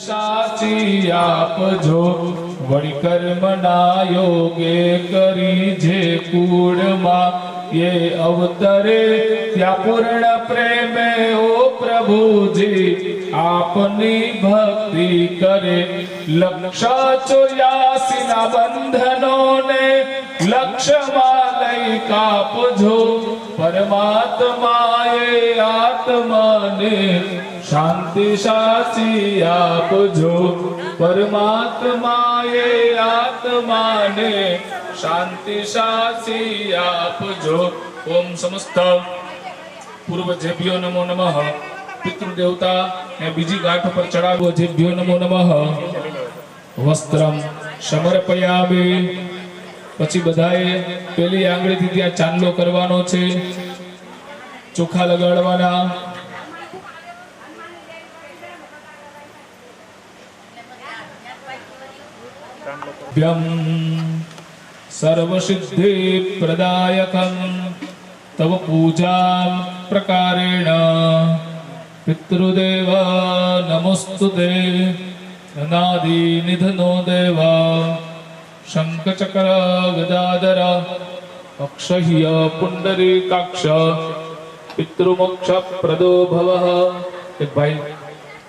સાચી આપજો વળી કર્મના યોગે કરી જે કુળમાં ये अवतरे त्या पूर्ण प्रेमे ओ प्रभुजी आपनी भक्ति करे लक्ष्य 84 ना बंधनों ने लक्ष्य मालय कापजो परमात्माए आत्मा ने शांति साची आपजो परमात्माए आत्मा ने शांति साची आपजो। ओम समस्त पूर्वजेभ्यो नमो नमः। पितृदेवता ने बीजी गांठ पर चढ़ावो जेभ्यो नमो नमः। वस्त्रम समर्पयामि। પછી બધાએ પેલી આંગળીથી ત્યાં ચાંદલો કરવાનો છે, ચોખા લગાડવાના। વ્યમ सर्वसिद्धि प्रदायकं तव पूजा प्रकारेण पितृदेव नमोस्तुते अनादि निधनो देव शंखचक्र गदाधर अक्षह्य पुंडरीकाक्ष पितृमोक्ष प्रदो भवः। एक भाई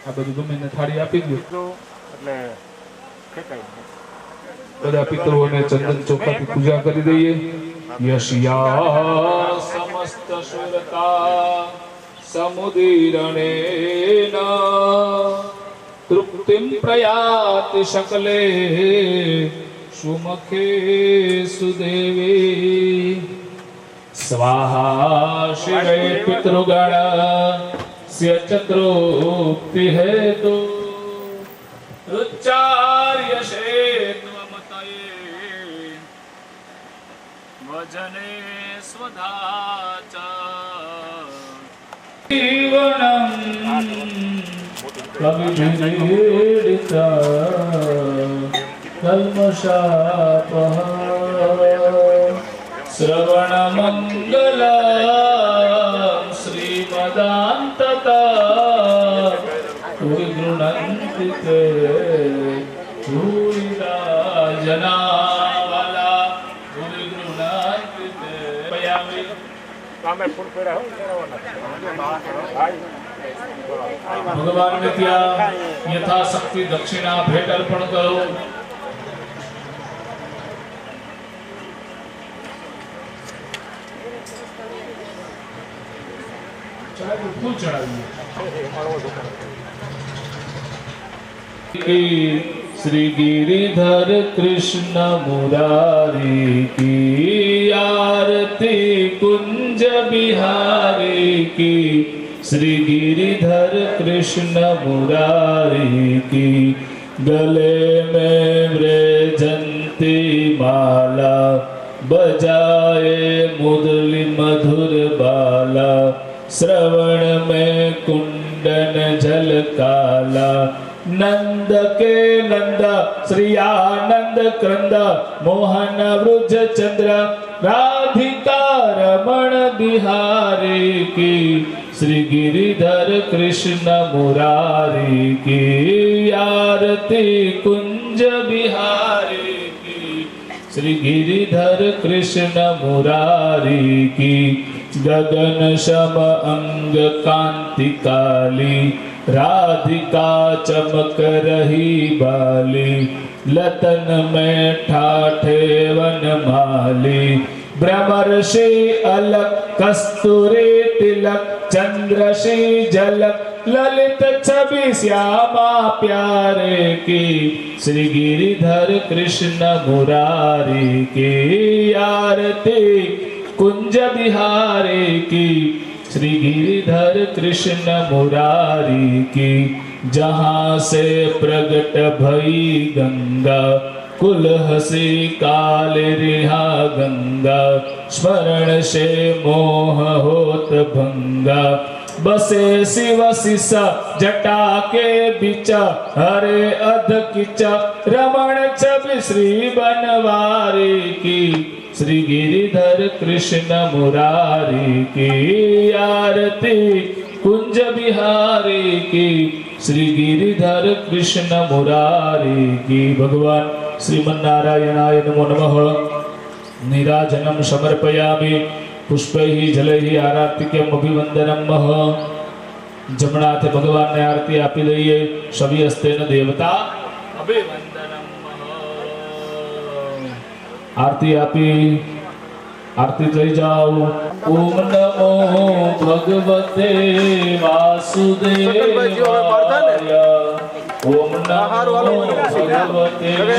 आ બધું ગમે થાળી આપી દો એટલે ખેકાઈ બધા પિતૃઓને ચંદન ચોખાથી પૂજા કરી દઈએ। યશિયા સમસ્ત સુરતા સમુદીરણેન તૃપ્તિમ પ્રયાતિ શકલે સુમખે સુદેવી સ્વાહા શિવે પિતૃગણ સ્યચત્રોક્તિ हेतु रुच्चार्यसे वजने स्वधाच जीवनं कविभिरीडित कल्मषापः श्रवणमङ्गलं श्रीमदान्तता गृह्णन्ति ते भूरिदा जना भगवान ने त्या यथाशक्ति दक्षिणा भेट अर्पण करो। फूल चढ़ाइए। श्री गिरिधर कृष्ण मुरारी की आरती कुंज बिहारी की श्री गिरिधर कृष्ण मुरारी की गले में व्रजंती माला बजाए मुरली मधुर बाला श्रवण में कुंडन झलकाला नंद के नंद श्री आनंद क्रंद मोहन वृज चंद्र राधिका रमण बिहारी की श्री गिरिधर कृष्ण मुरारी की आरती कुंज बिहारी की श्री गिरिधर कृष्ण मुरारी की गगन शम अंग कांति काली राधिका चमक रही बाली लतन में ठाठे वन माली ब्रह्मर्षि अलक कस्तूरी तिलक चंद्रश्री झलक ललित छवि श्यामा प्यारे की श्री गिरिधर कृष्ण मुरारी की आरती कुंज बिहारी की श्री गिरिधर कृष्ण मुरारी की जहाँ से प्रगट भई गंगा कुल हसी काल रिहा गंगा स्मरण से मोह होत भंगा बसे शिव सिसा जटा के बिचा हरे अध किचा रमण छवि श्री बनवारी की श्री गिरिधर कृष्ण मुरारी की आरती कुंज बिहारी की श्री गिरिधर कृष्ण मुरारी की। भगवान श्रीमन्नारायणाय नमो नमः। नीराजनं समर्पयामि पुष्पैः जलैः आरातिक्यम् अभिवंदनं मह। जमणा हाथे भगवान ने आरती आपी लईए। सभी हस्तेन देवता अभिवंदनं मह। आरती आपी आरती लई जाओ। ओम नमो भगवते वासुदेवाय। ओम नमो भगवते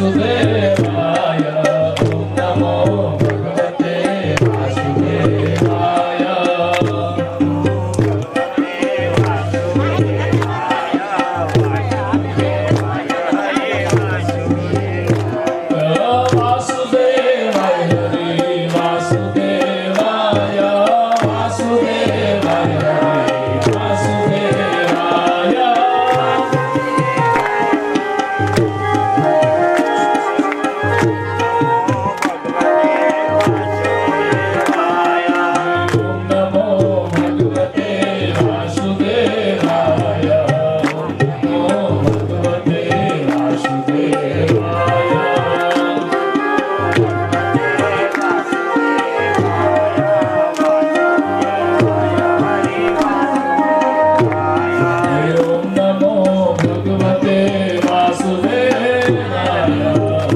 वासुदेवाय ओम नमो भगवते वासुदेवाय वासुदेवाय हरि वासुदेवाय वासुदेवाय हरि वासुदेवाय ओम नमो भगवते वासुदेवाय ओम नमो भगवते वासुदेवाय ओम नमो भगवते वासुदेवाय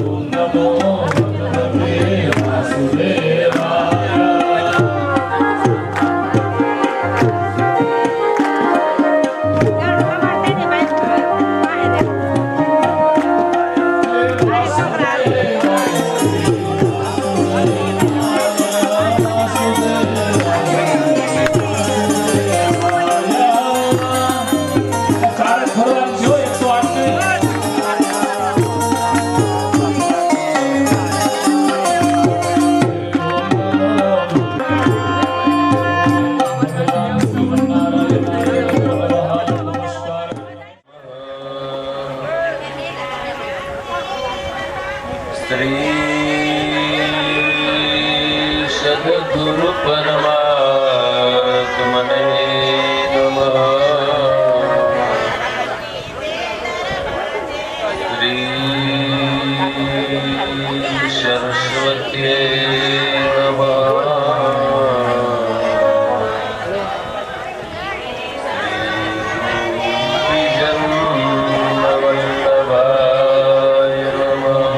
ओम नमो भगवते वासुदेवाय ચારે ફરવાનું જો 108 ને श्री सद्गुरु परमात्मने नमः। श्री सरस्वत्यै नमः। श्री जन्मवल्लभाय नमः।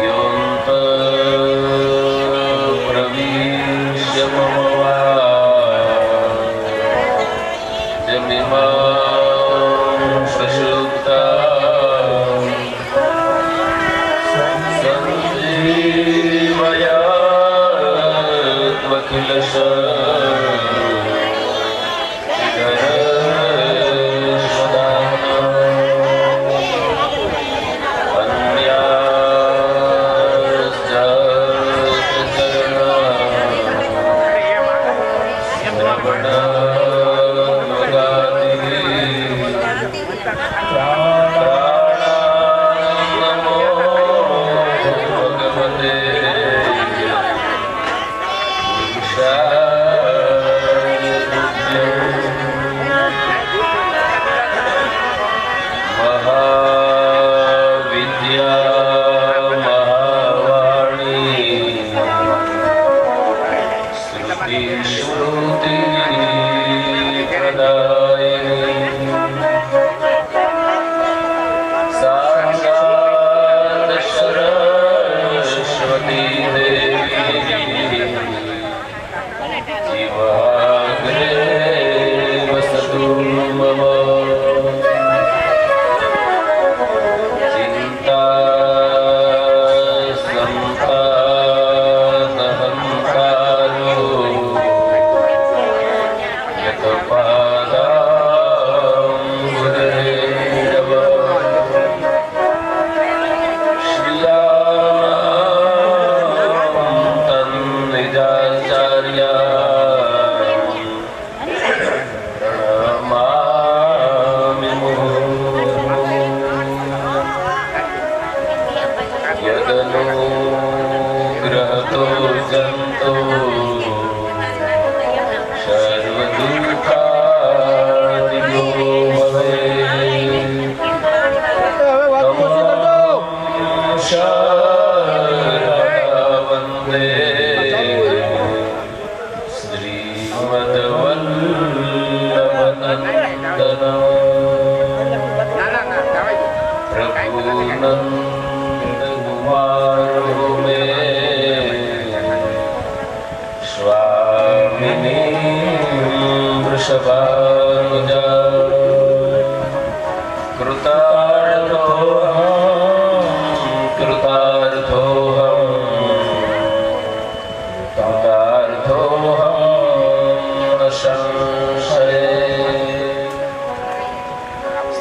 योऽन्त प्रविश्य मम वाचमिमां सुषुप्तां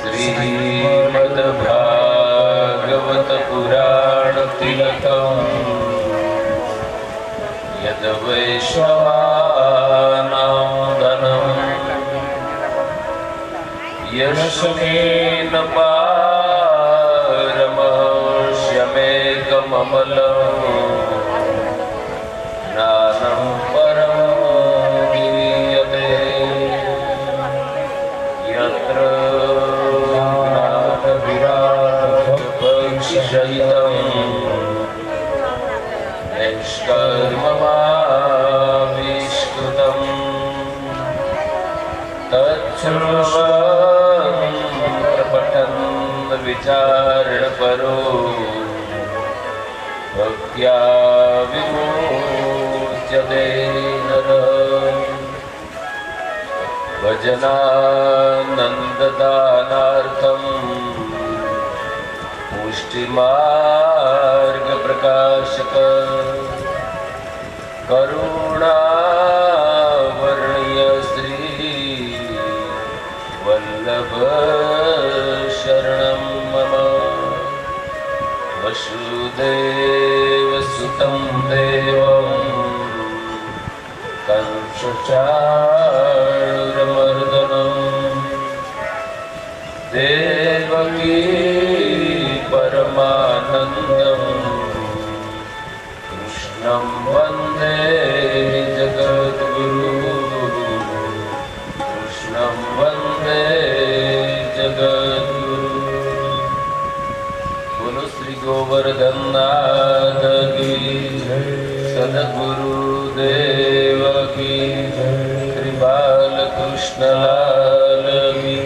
श्रीमद्भागवत पुराण तिलकम् यद वैष्णवानां धनम् यशमेन पारमश्यमेकममलम् ज्ञानं परं गीयते यत्र ज्ञानविराटभक्षिषयितं निष्कर्ममाविष्कृतम् तच्छ्रुण्वन् प्रपठन् विचारणपरो भक्त्या विमुच्यते नरः भजनानन्ददानार्थं पुष्टिमार्गप्रकाशक करुणावर्णीय श्री वल्लभ शरणं मम वसुदेवसुतं देवं कंसचाणूरमर्दनं देवकी परमानन्दं कृष्णं वन्दे जगद्गुरु कृष्णं वन्दे जगद्गुरु बोलो श्री गोवर्धननाथ की सद्गुरुदेव की श्री बालकृष्ण लाल की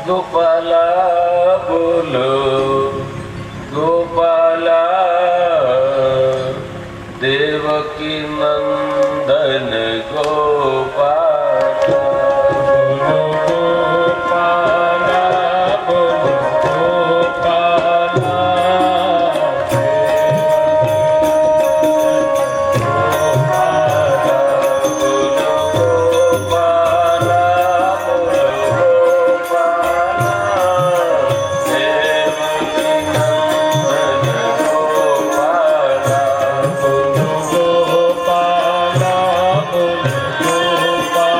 गोपाला बोलो गोपाला देवकी नंदन गोपाला गोपाला बोलो गोपाला गोपाला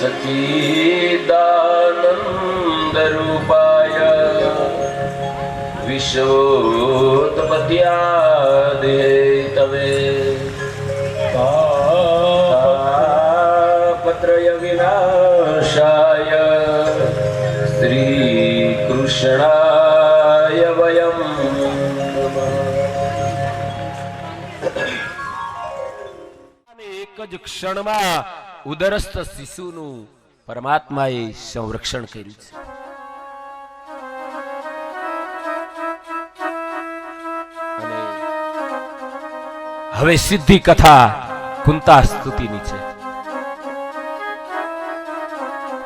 सच्चिदानन्दरूपाय विश्वोत्पत्त्यादि तवे तापत्रय विनाशाय श्रीकृष्णाय वयं એક જ ક્ષણમાં ઉદરસ્થ શિશુનું પરમાત્માએ સંરક્ષણ કર્યું છે. અને હવે સીધી કથા કુંતા સ્તુતિની છે.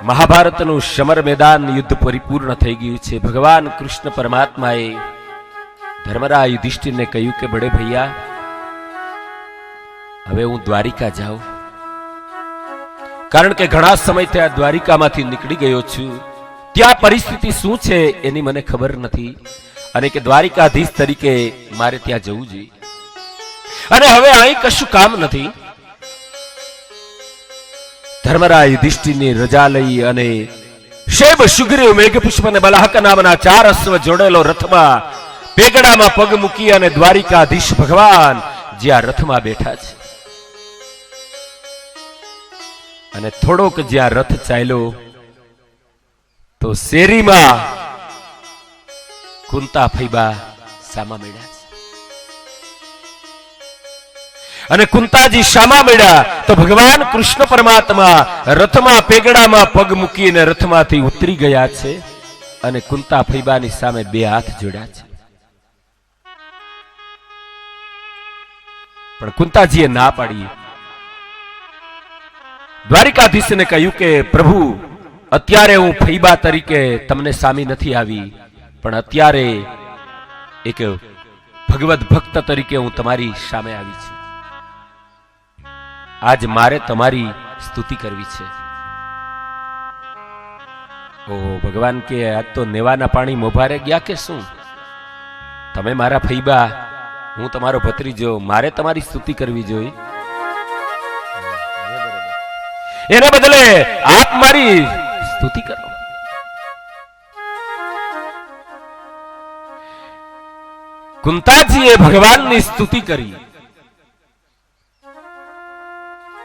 મહાભારતનું સમર મેદાન યુદ્ધ પરિપૂર્ણ થઈ ગયું છે. ભગવાન કૃષ્ણ પરમાત્માએ ધર્મરાજ યુધિષ્ઠિરને કહ્યું કે બડે ભૈયા, હવે હું દ્વારિકા જાઉં, કારણ કે ઘણા સમયથી આ દ્વારિકામાંથી નીકળી ગયો છું. ત્યાં પરિસ્થિતિ શું છે એની મને ખબર નથી, અને કે દ્વારિકાધીશ તરીકે મારે ત્યાં જવું જોઈએ, અને હવે અહીં કશું કામ નથી. ધર્મરાજ યુધિષ્ઠિરની રજા લઈ અને શેબ, સુગ્રીવ, મેઘપુષ્પ અને બલાહક નામના 4 અશ્વ જોડેલો રથમાં પેગડામાં પગ મૂકી અને દ્વારિકાધીશ ભગવાન જ્યાં રથમાં બેઠા છે, અને થોડોક જ્યાં રથ ચાલ્યો તો શેરીમાં કુંતા ફૈબા સામા મળ્યા છે. અને કુંતાજી સામા મળ્યા તો ભગવાન કૃષ્ણ પરમાત્મા રથમાં પેગડામાં પગ મૂકીને રથમાંથી ઉતરી ગયા છે, અને કુંતા ફૈબાની સામે 2 હાથ જોડ્યા છે. પણ કુંતાજીએ ના પાડી. દ્વારિકાધીશને કહ્યું કે પ્રભુ, અત્યારે હું ફૈબા તરીકે તમને સામી નથી આવી, પણ અત્યારે એક ભગવદ ભક્ત તરીકે હું તમારી સામે આવી છું. આજ મારે તમારી સ્તુતિ કરવી છે. ઓહો, ભગવાન કે આજ તો નેવાના પાણી મોભારે ગયા કે શું? તમે મારા ફૈબા, હું તમારો ભત્રીજો, મારે તમારી સ્તુતિ કરવી જોઈએ? એને બદલે આપ મારી સ્તુતિ કરો. કુંતાજીએ ભગવાનની સ્તુતિ કરી,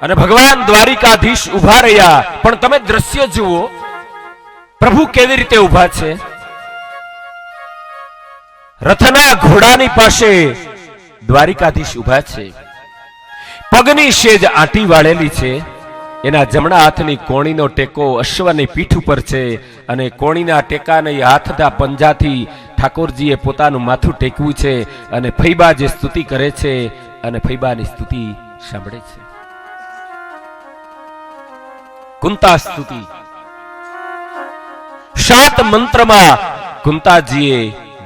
અને ભગવાન દ્વારિકાધીશ ઉભા રહ્યા. પણ તમે દ્રશ્ય જુઓ, પ્રભુ કેવી રીતે ઉભા છે. રથના ઘોડાની પાસે દ્વારિકાધીશ ઉભા છે. પગની સેજ આંટી વાળેલી છે. એના જમણા હાથની કોણીનો ટેકો અશ્વની પીઠ ઉપર છે, અને કોણીના ટેકાને હાથના પંજાથી ઠાકોરજીએ પોતાનું માથું ટેકવું છે, અને ફૈબા જે સ્તુતિ કરે છે, અને ફૈબાની સ્તુતિ સાંભળે છે. કુંતા સ્તુતિ 7 મંત્રમાં કુંતાજીએ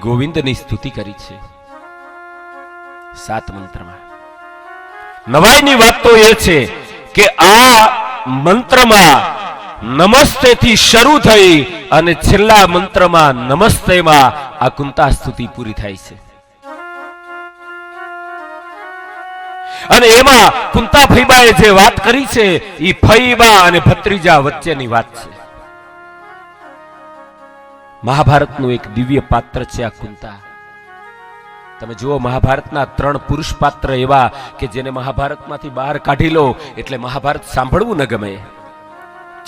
ગોવિંદની સ્તુતિ કરી છે. 7 મંત્રમાં. નવાઈની વાત તો એ છે કે આ મંત્રમાં નમસ્તેથી શરૂ થઈ અને છેલ્લા મંત્રમાં નમસ્તેમાં આ કુંતા સ્તુતિ પૂરી થાય છે. અને એમાં કુંતા ફૈબાએ જે વાત કરી છે એ ફૈબા અને ભત્રીજા વચ્ચેની વાત છે. મહાભારતનું એક દિવ્ય પાત્ર છે આ કુંતા. તમે જુઓ, મહાભારતના 3 પુરુષ પાત્ર એવા કે જેને મહાભારતમાંથી બહાર કાઢી લો એટલે મહાભારત સાંભળવું ન ગમે.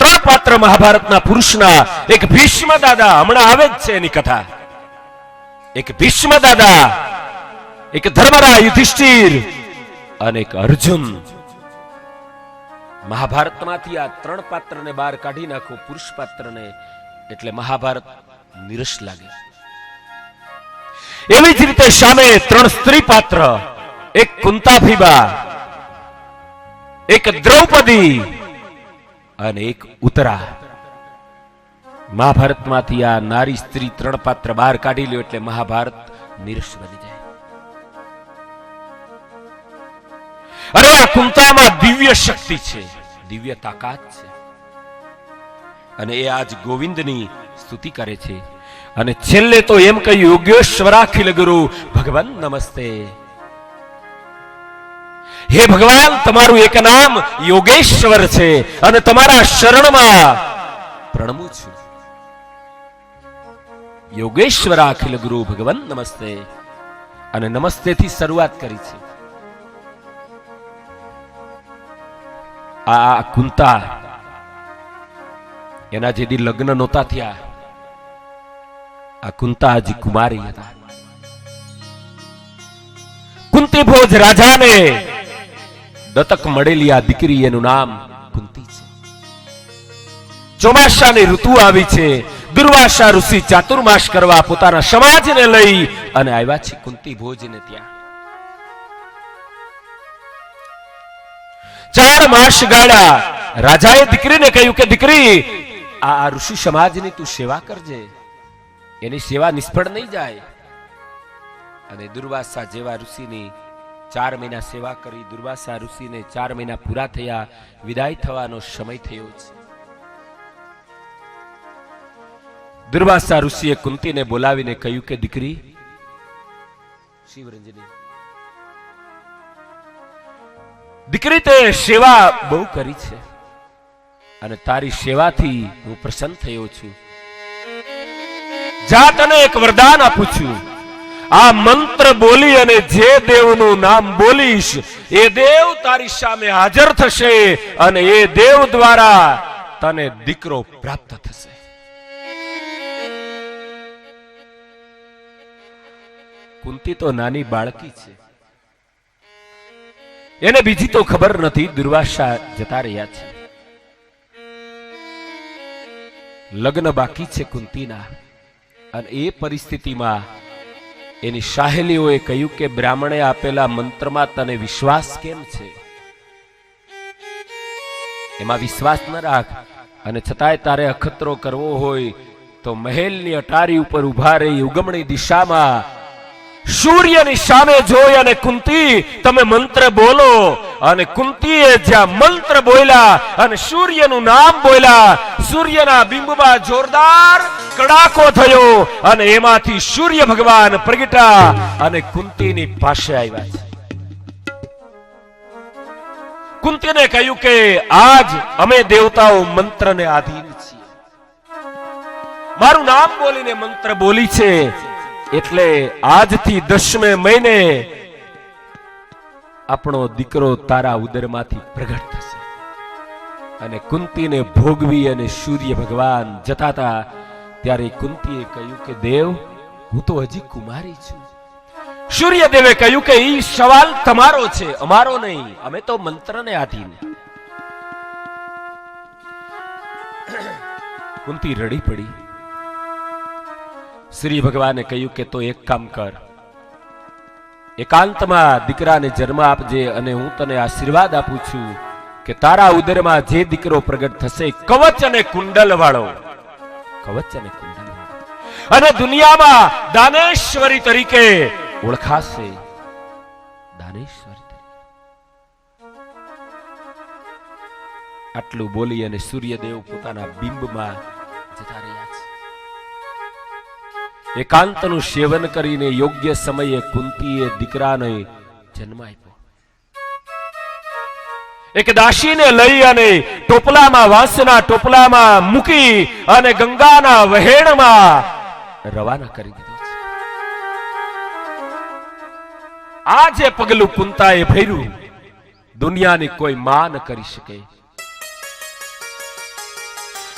3 પાત્ર મહાભારતના પુરુષના. એક ભીષ્મ દાદા, હમણાં આવે જ છે એની કથા. એક ભીષ્મ દાદા, એક ધર્મરાજ યુધિષ્ઠિર, અને એક અર્જુન. મહાભારતમાંથી આ 3 પાત્રને બહાર કાઢી નાખો, પુરુષ પાત્રને, એટલે મહાભારત નિરસ લાગે. એવી જ રીતે સામે 3 સ્ત્રી પાત્ર, એક કુંતા ફૈબા, એક દ્રૌપદી અને એક ઉત્તરા. મહાભારતમાંથી આ નારી સ્ત્રી 3 પાત્ર બહાર કાઢી લ્યો એટલે મહાભારત નિરસ બની જાય. અરે આ કુંતામાં દિવ્ય શક્તિ છે, દિવ્ય તાકાત છે, અને એ આજ ગોવિંદની સ્તુતિ કરે છે. અને છેલ્લે તો એમ કહ્યું, યોગેશ્વરાખિલ ગુરુ ભગવાન નમસ્તે. હે ભગવાન, તમારું એક નામ યોગેશ્વર છે અને તમારા શરણમાં પ્રણમું છું. યોગેશ્વર અખિલ ગુરુ ભગવન નમસ્તે. અને નમસ્તે થી શરૂઆત કરી છે. આ કુંતા એના જેદી લગ્ન નહોતા થયા, આ કુંતા હજી કુમારી હતા. કુંતી ભોજ રાજાને દત્તક મળેલી આ દીકરી, એનું નામ કુંતી છે. ચોમાસાની ઋતુ આવી છે. દુર્વાસા ઋષિ ચાતુર્માસ કરવા પોતાના સમાજને લઈ અને આવ્યા છે કુંતી ભોજને ત્યાં. 4 માસ ગાળ્યા. રાજાએ દીકરીને કહ્યું કે દીકરી, આ ઋષિ સમાજની તું સેવા કરજે, એની સેવા નિષ્ફળ નહીં જાય. અને દુર્વાસા જેવા ઋષિની 4 મહિના સેવા કરી. દુર્વાસા ઋષિને 4 મહિના પૂરા થયા, વિદાય થવાનો સમય થયો છે. દુર્વાસા ઋષિએ કુંતીને બોલાવીને કહ્યું કે દીકરી શિવરંજની, દીકરી તે સેવા બહુ કરી છે અને તારી સેવાથી હું પ્રસન્ન થયો છું. જા, તને એક વરદાન આપું છું. આ મંત્ર બોલી અને જે દેવનું નામ બોલીશ એ દેવ તારી સામે હાજર થશે અને એ દેવ દ્વારા તને દીકરો પ્રાપ્ત થશે. કુંતી તો નાની બાળકી છે, એને બીજી તો ખબર નથી. દુર્વાસા જતા રહ્યા છે, લગ્ન બાકી છે કુંતીના. અને એ પરિસ્થિતિમાં એની સાહેલીઓએ કહ્યું કે બ્રાહ્મણે આપેલા મંત્રમાં તને વિશ્વાસ કેમ છે? એમાં વિશ્વાસ ન રાખ. અને છતાંય તારે અખતરો કરવો હોય તો મહેલની અટારી ઉપર ઉભા રહી ઉગમણી દિશામાં સૂર્યની સામે જોઈ અને કુંતી તમે મંત્ર બોલો. અને કુંતીએ જ્યાં મંત્ર બોલ્યા અને સૂર્યનું નામ બોલ્યા, સૂર્યના બિંબમાં જોરદાર કડાકો થયો અને એમાંથી સૂર્ય ભગવાન પ્રગટા અને કુંતીની પાસે આવ્યા છે. કુંતીને કહ્યું કે આજ અમે દેવતાઓ મંત્રને આધીન છીએ. મારું નામ બોલીને મંત્ર બોલી છે એટલે આજથી 10મે મહિને આપણો દીકરો તારા ઉદરમાંથી પ્રગટ થશે. અને કુંતીને ભોગવી અને સૂર્ય ભગવાન જતા હતા ત્યારે કુંતીએ કહ્યું કે દેવ, હું તો હજી કુમારી છું. સૂર્યદેવે કહ્યું કે ઈ સવાલ તમારો છે, અમારો નહીં. અમે તો મંત્રને આધીન. કુંતી રડી પડી. શ્રી ભગવાને કહ્યું કે તો એક કામ કર, એકાંતમાં દીકરાને જન્મ આપજે અને હું તને આશીર્વાદ આપું છું કે તારા ઉદરમાં જે દીકરો પ્રગટ થશે કવચ અને કુંડલ વાળો, કવચ અને કુંડલ વાળો, અને દુનિયામાં દાનેશ્વરી તરીકે ઓળખાશે. દાનેશ્વરી તરીકે. આટલું બોલી અને સૂર્યદેવ પોતાના બિંબમાં જતા રહ્યા છે. એકાંતનું સેવન કરીને યોગ્ય સમયે કુંતીએ દીકરાને જન્મ આપ્યો. એક દાસીને લઈ અને ટોપલામાં, વાંસના ટોપલામાં મૂકી અને ગંગાના વહેણમાં રવાના કરી દીધો છે. આ જે પગલું કુંતાએ ભર્યું દુનિયાની કોઈ માં ન કરી શકે.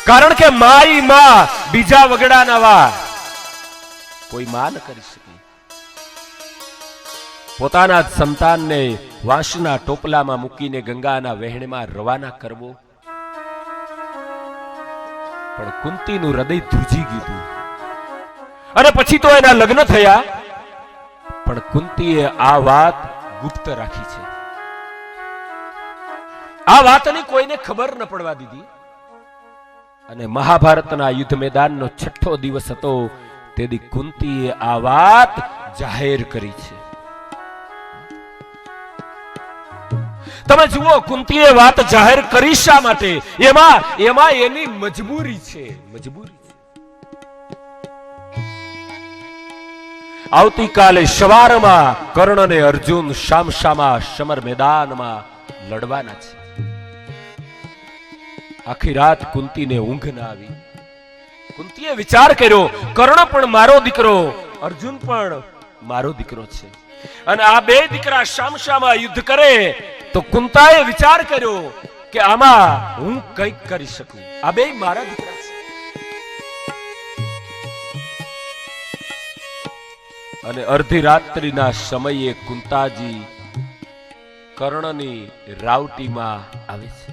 કારણ કે માઈ માં બીજા વગડાના વા કોઈ માં ન કરી શકે. પોતાના સંતાનને વાંસના ટોપલામાં મૂકીને ગંગાના વહેણમાં રવાના કરવો. પણ કુંતીનું હૃદય ધ્રુજી ગયું અને પછી તો એના લગ્ન થયા. પણ કુંતીએ આ વાત ગુપ્ત રાખી છે. આ વાતની કોઈને ખબર ન પડવા દીધી. અને મહાભારતના યુદ્ધ મેદાનનો 6થો દિવસ હતો. તેથી કુંતીએ આ વાત જાહેર કરી છે. તમે જુઓ, કુંતીએ વાત જાહેર કરી શા માટે? એમાં એની મજબૂરી છે. મજબૂરી છે. આવતીકાલે સવારમાં કર્ણ અને અર્જુન શામશામા સમર મેદાનમાં લડવાના છે. આખી રાત કુંતીને ઊંઘ ના આવી. કુંતીએ વિચાર કર્યો, કર્ણ પણ મારો દીકરો, અર્જુન પણ મારો દીકરો છે, અને આ બે દીકરા શામશામા યુદ્ધ કરે તો કુંતાએ વિચાર કર્યો કે આમાં હું કંઈક કરી શકું. આ બે મારા દીકરા છે. અને અડધી રાત્રિના સમયે કુંતાજી કર્ણની રાવટીમાં આવે છે.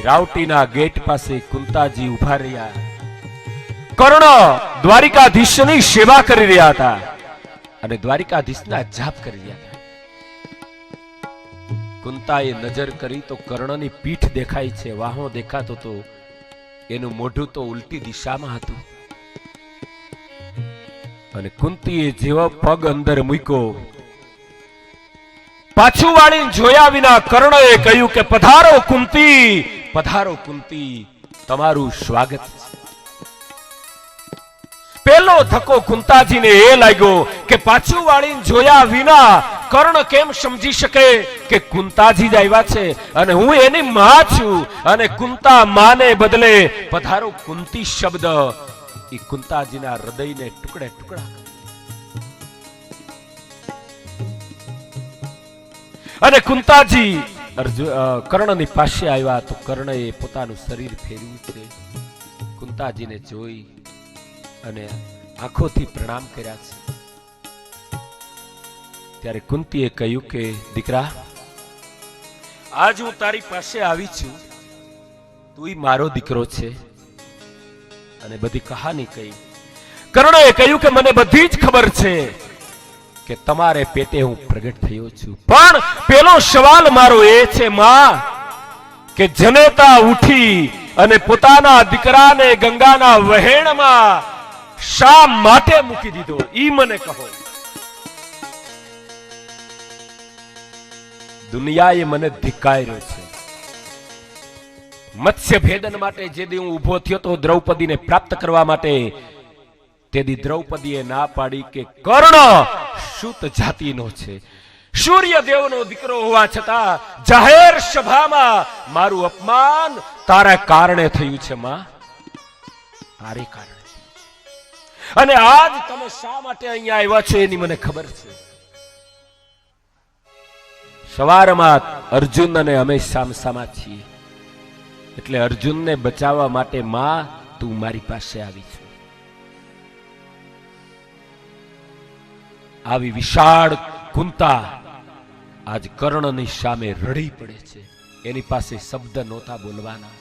રાવટીના ગેટ પાસે કુંતાજી ઉભા રહ્યા. કર્ણ દ્વારિકાધીશની સેવા કરી રહ્યા હતા અને દ્વારિકાધીશના જાપ કરી રહ્યા હતા. કુંતાએ નજર કરી તો કર્ણની પીઠ દેખાય છે, વાહો દેખાતો તો એનું મોઢું તો ઉલટી દિશામાં હતું. અને કુંતીએ જેવો પગ અંદર મૂક્યો, પાછું વાળીને જોયા વિના કર્ણએ કહ્યું કે પધારો કુંતી, પધારો કુંતી, તમારું સ્વાગત છે. પેલો ધક્કો કુંતાજીને એ લાગ્યો કે પાછું વાળીને જોયા વિના કર્ણ કેમ સમજી શકે કે કુંતાજી જ આવ્યા છે અને હું એની માં છું, અને કુંતા માને બદલે પધારો કુંતી શબ્દ એ કુંતાજીના હૃદયને ટુકડે ટુકડા. અને કુંતાજી કર્ણની પાસે આવ્યા તો કર્ણએ પોતાનું શરીર ફેરવ્યું છે. કુંતાજીને જોઈ અને આંખોથી પ્રણામ કર્યા છે. ત્યારે કુંતીએ કહ્યું કે દીકરા, આજ હું તારી પાસે આવી છું, તું મારો દીકરો છે. અને બધી કહાની કહી. કર્ણએ કહ્યું કે મને બધી જ ખબર છે કે તમારે પેટે હું પ્રગટ થયો છું, પણ પેલો સવાલ મારો એ છે માં કે જનેતા ઉઠી અને પોતાના દીકરાને ગંગાના વહેણમાં શા માટે મૂકી દીધો, ઈ મને કહો. દુનિયાએ મને ધિક્કાર્યો છે. મત્સ્ય ભેદન માટે જે દી હું ઉભો થયો તો દ્રૌપદીને પ્રાપ્ત કરવા માટે, તે દી દ્રૌપદીએ ના પાડી કે કર્ણ શુત જાતિનો છે, સૂર્યદેવનો દીકરો હોવા છતાં જાહેર સભામાં મારું અપમાન તારા કારણે થયું છે માં, તારે કારણે. અને આજ તમે શા માટે અહીંયા આવ્યા છો એની મને ખબર છે. સવારમાં અર્જુન અને અમે સામસામા છીએ, એટલે અર્જુનને બચાવવા માટે માં તું મારી પાસે આવી છે. આવી વિશાળ કુંતા આજ કર્ણની સામે રડી પડે છે. એની પાસે શબ્દ નહોતા બોલવાના.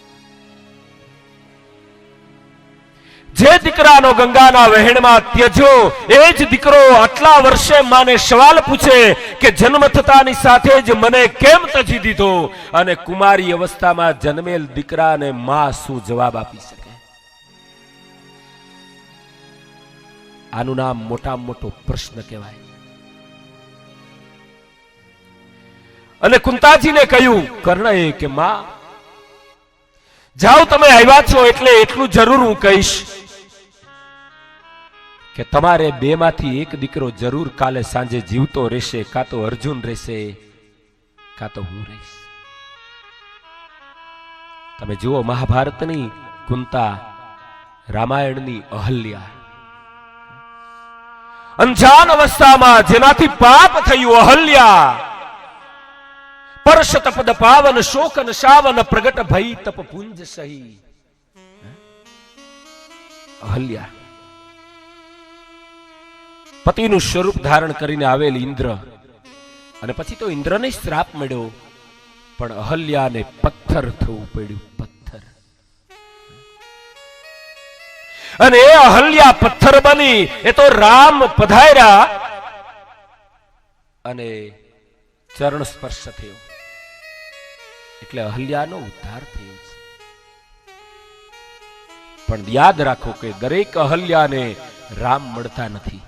જે દીકરાનો ગંગાના વહેણમાં ત્યજો એ જ દીકરો આટલા વર્ષે માને સવાલ પૂછે કે જન્મ થતાની સાથે જ મને કેમ તજી દીધો, અને કુમારી અવસ્થામાં જન્મેલ દીકરાને માં શું જવાબ આપી શકે? આનું નામ મોટામાં મોટો પ્રશ્ન કહેવાય. અને કુંતાજીને કહ્યું કર્ણએ કે માં જાઓ, તમે આવ્યા છો એટલે એટલું જરૂર હું કહીશ કે તમારે બે માંથી એક દીકરો જરૂર કાલે સાંજે જીવતો રહેશે, કાં તો અર્જુન રહેશે કાં તો હું રહીશ. તમે જુઓ, મહાભારતની કુંતા, રામાયણની અહલ્યા. અંજાન અવસ્થામાં જેનાથી પાપ થયું અહલ્યા, પરશ તપદ પાવન શોકન શાવન પ્રગટ ભઈ તપ પુંજ સહી. અહલ્યા પતિનું સ્વરૂપ ધારણ કરીને આવેલ ઇન્દ્ર, અને પછી તો ઇન્દ્રને શ્રાપ મળ્યો, પણ અહલ્યાને પથ્થર થવું પડ્યું, પથ્થર. અને એ અહલ્યા પથ્થર બની. એ તો રામ પધાર્યા અને ચરણ સ્પર્શ થયો એટલે અહલ્યાનો ઉદ્ધાર થયો છે. પણ યાદ રાખો કે દરેક અહલ્યાને રામ મળતા નથી.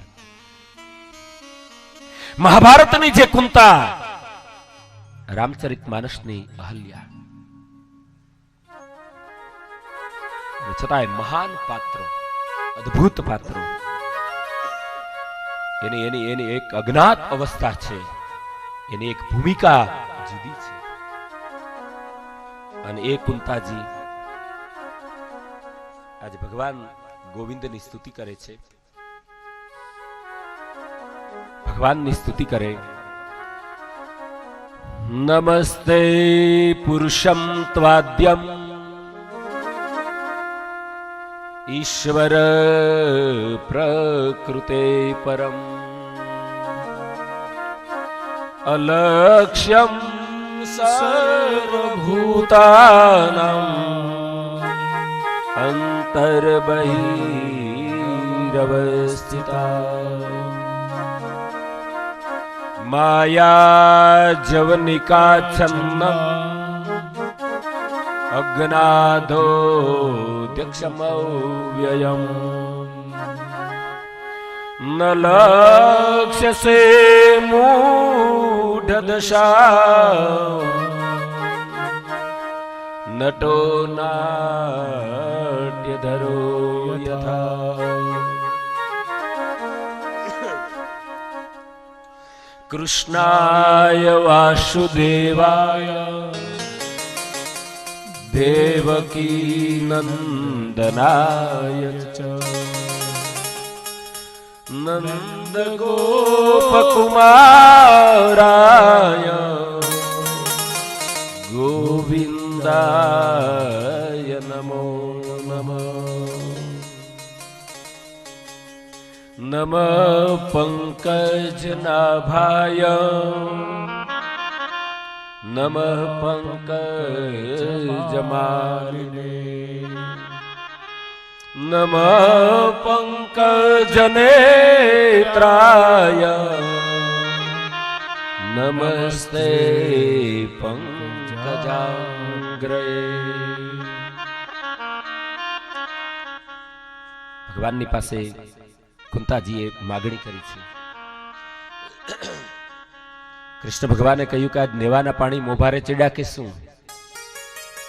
મહાભારતની જે કુંતા, રામચરિતમાનસની અહલ્યા, છતાંય મહાન પાત્રો. અદ્ભુત પાત્રો. એની એની એની એક અજ્ઞાત અવસ્થા છે, એની એક ભૂમિકા જુદી છે. અને એ કુંતાજી આજે ભગવાન ગોવિંદની સ્તુતિ કરે છે, ભગવાનની સ્તુતિ કરે. નમસ્તે પુરુષમ ત્વાદ્યમ ઈશ્વર પ્રકૃતે પરમ અલક્ષ્યમ સર્વભૂતાનાં અંતર્બહિરવસ્થિતા માયા જવનિકાચ્છન્નમ અજ્ઞાધો દ્યક્ષમવ્યયમ ન લક્ષ્યસે મૂઢદશા નટો નાટ્યધરો યથા કૃષ્ણાય વાસુદેવાય દેવકી નંદનાય ચ નંદગોપકુમારાય ગોવિંદાય નમો નમઃ. નમઃ પંકજનાભાય નમઃ પંકજમાલિને નમઃ પંકજનેત્રાય નમસ્તે પંકજાગ્રએ. ભગવાનની પાસે કુંતાજીએ માગણી કરી છે. કૃષ્ણ ભગવાને કહ્યું કે આજ નેવાના પાણી મોભારે ચડ્યા કે શું?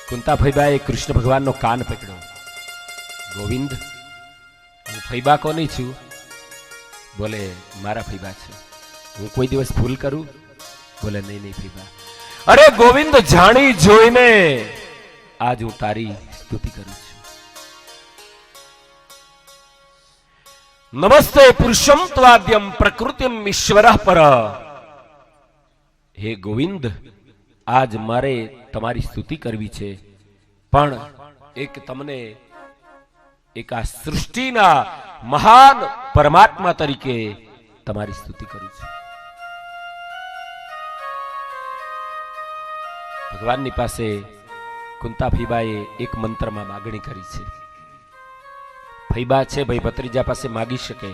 કુંતા ફૈબાએ કૃષ્ણ ભગવાનનો કાન પકડ્યો. ગોવિંદ, હું ફૈબા કોની છું? બોલે મારા ફૈબા છે. હું કોઈ દિવસ ભૂલ કરું? બોલે નહીં નહીં ફૈબા. અરે ગોવિંદ, જાણી જોઈને આજ હું તારી સ્તુતિ કરું છું. નમસ્તે પુરુષમ ત્વાદ્યમ પ્રકૃતિમ ઈશ્વરઃ પર. હે ગોવિંદ, આજ મારે તમારી સ્તુતિ કરવી છે, પણ તમને એક આ સૃષ્ટિના મહાન પરમાત્મા તરીકે તમારી સ્તુતિ કરું છું. ભગવાનની પાસે કુંતા ફૈબાએ એક મંત્રમાં માગણી કરી છે. ફૈબા છે ભાઈ ભત્રીજા પાસે માગી શકે.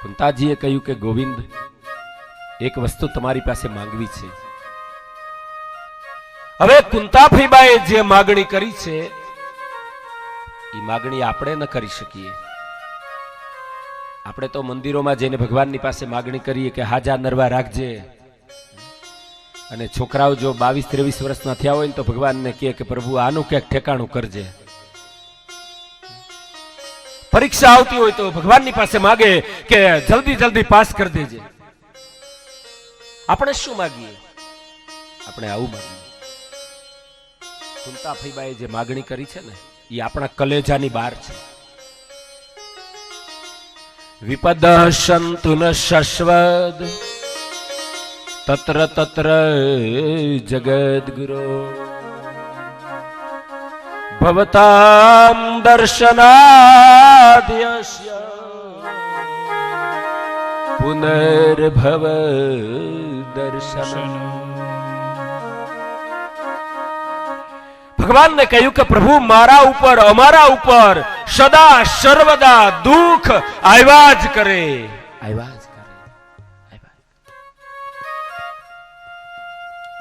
કુંતાજીએ કહ્યું કે ગોવિંદ, એક વસ્તુ તમારી પાસે માંગવી છે. હવે કુંતા ફૈબાએ જે માગણી કરી છે એ માગણી આપણે ન કરી શકીએ. આપણે તો મંદિરોમાં જઈને ભગવાનની પાસે માગણી કરીએ કે હાજા નરવા રાખજે, અને છોકરાઓ જો 22-23 વર્ષના થયા હોય ને તો ભગવાનને કહે કે પ્રભુ આનું ક્યાંક ઠેકાણું કરજે. પરીક્ષા આવતી હોય તો ભગવાનની પાસે માગે કે જલ્દી જલ્દી પાસ કરી દેજે. આપણે શું માગીએ? આપણે આવું માગીએ. કુંતા ફૈબાએ જે માગણી કરી છે ને એ આપણા કલેજાની બહાર છે. વિપદ સંતુ ન શશ્વદ તત્ર તત્ર જગદ્ગુરો ભવતામ દર્શનાદ્યસ્ય પુનર્ભવ દર્શન. ભગવાનને કહ્યું કે પ્રભુ, મારા ઉપર અમારા ઉપર સદા સર્વદા દુઃખ આવ્યા જ કરે, આવ્યા જ કરે.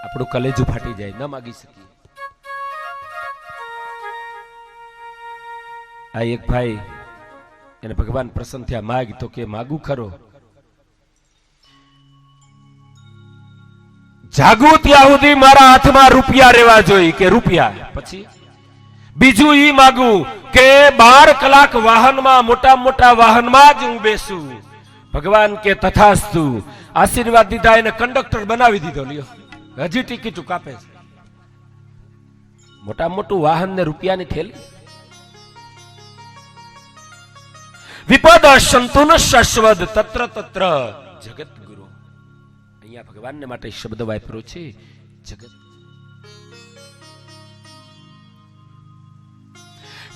આપણું કલેજું ફાટી જાય, ન માગી શકીએ. આ એક ભાઈ, એને ભગવાન પ્રસન્ન થયા, માગ તો કે માગું ખરો. જાગું ત્યાં સુધી મારા હાથમાં રૂપિયા રહેવા જોઈએ કે રૂપિયા. પછી બીજું ઈ માગું કે 12 કલાક વાહનમાં, મોટા મોટા વાહનમાં જ હું બેસું. ભગવાન કે તથાસ્તુ. આશીર્વાદ દીધા, એને કંડક્ટર બનાવી દીધો. લ્યો, હજી ટિકિટ કાપે છે. મોટા મોટું વાહન ને રૂપિયાની થેલી. વિપદ સંતુન શાશ્વત તત્ર તત્ર જગત ગુરુ. અહીંયા ભગવાનને માટે શબ્દ વાપર્યો છે, જગત.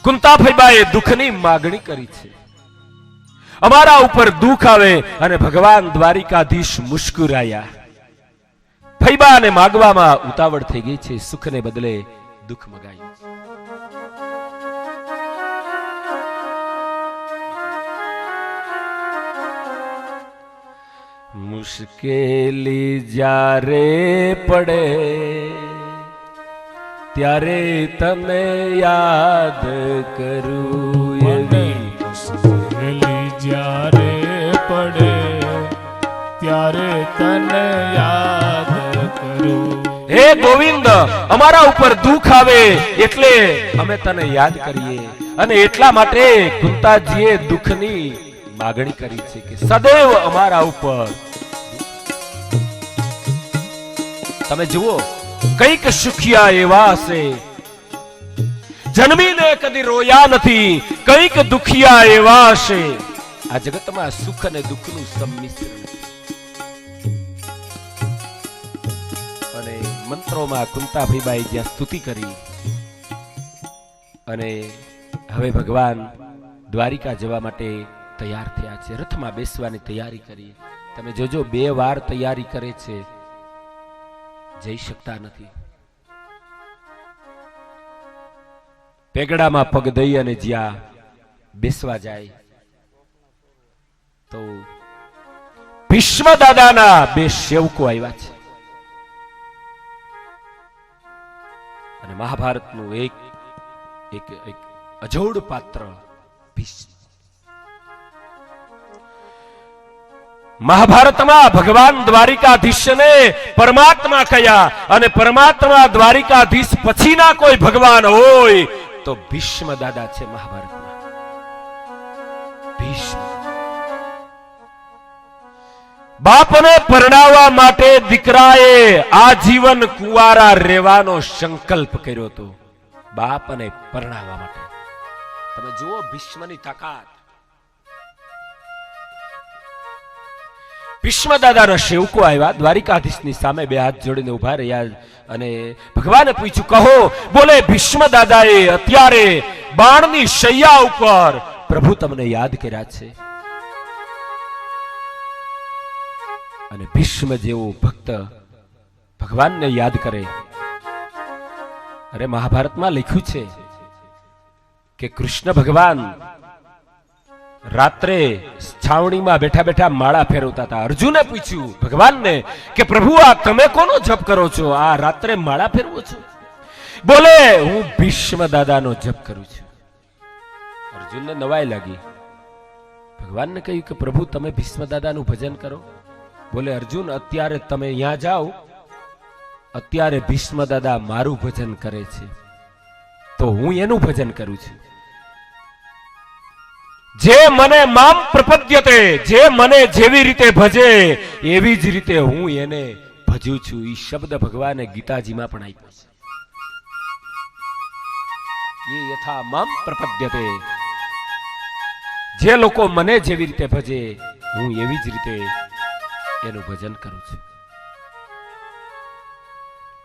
કુંતા ફૈબાએ દુઃખની માગણી કરી છે. અમારા ઉપર દુઃખ આવે અને ભગવાન દ્વારિકાધીશ મુસ્કુરાયા. ફૈબાને માગવામાં ઉતાવળ થઈ ગઈ છે, સુખને બદલે દુઃખ મગાયું. મુશ્કેલી જ્યારે પડે ત્યારે તને યાદ કરું. મુશ્કેલી જ્યારે પડે ત્યારે તને યાદ કરું. હે ગોવિંદ, અમારા ઉપર દુઃખ આવે એટલે અમે તને યાદ કરીએ. અને એટલા માટે કુંતાજીએ દુઃખની માગણી કરી છે કે સદૈવ અમારા ઉપર. તમે જુઓ, કઈક સુખિયા એવા હશે જન્મીને કદી રોયા નથી, કઈક દુખિયા એવા હશે. આ જગતમાં સુખ અને દુઃખનું સંમિશ્રણ. અને મંત્રોમાં કુંતાફીબાઈ જ્યાં સ્તુતિ કરી અને હવે ભગવાન દ્વારિકા જવા માટે તૈયાર થયા છે. રથમાં બેસવાની તૈયારી કરી. તમે જોજો, 2 વાર તૈયારી કરે છે, જઈ શકતા નથી. પેગડામાં પગ દઈ અને જ્યાં બેસવા જાય તો ભીષ્મ દાદાના 2 સેવકો આવ્યા છે. અને મહાભારતનું એક અજોડ પાત્ર ભીષ્મ. મહાભારતમાં ભગવાન દ્વારિકાધીશને પરમાત્મા કયા અને પરમાત્મા દ્વારિકાધીશ પછીના કોઈ ભગવાન હોય તો ભીષ્મ દાદા છે. મહાભારતમાં ભીષ્મ. બાપને પરણાવવા માટે દીકરાએ આજીવન કુંવારા રહેવાનો સંકલ્પ કર્યો હતો. બાપને પરણાવવા માટે. તમે જુઓ ભીષ્મની તાકાત. ભીષ્મ દાદાના સેવકો આવ્યા, દ્વારિકાધીશની સામે 2 હાથ જોડીને ઉભા રહ્યા અને ભગવાને પૂછ્યું, કહો. બોલે, ભીષ્મ દાદાએ અત્યારે બાણની શૈયા ઉપર પ્રભુ તમને યાદ કર્યા છે. અને ભીષ્મ જેવો ભક્ત ભગવાનને યાદ કરે. અરે મહાભારતમાં લખ્યું છે કે કૃષ્ણ ભગવાન રાત્રે છાવણીમાં બેઠા બેઠા માળા ફેરવતા હતા. અર્જુને પૂછ્યું ભગવાનને કે પ્રભુ, આ તમે કોનો જપ કરો છો? આ રાત્રે માળા ફેરવો છો? બોલે, હું ભીષ્મ દાદાનો જપ કરું છું. અર્જુનને નવાઈ લાગી. ભગવાનને કહ્યું કે પ્રભુ, તમે ભીષ્મ દાદાનું ભજન કરો. બોલે, અર્જુન, અત્યારે તમે અહીંયા જાઓ, અત્યારે ભીષ્મ દાદા મારું ભજન કરે છે તો હું એનું ભજન કરું છું. જે મને મામ પ્રપદ્યતે, જે મને જેવી રીતે ભજે એવી જ રીતે હું એને ભજું છું. એ શબ્દ ભગવાને ગીતાજીમાં પણ આપ્યો છે. ये यथा माम प्रपद्यते, જે લોકો મને જેવી રીતે ભજે હું એવી જ રીતે એનું ભજન કરું છું.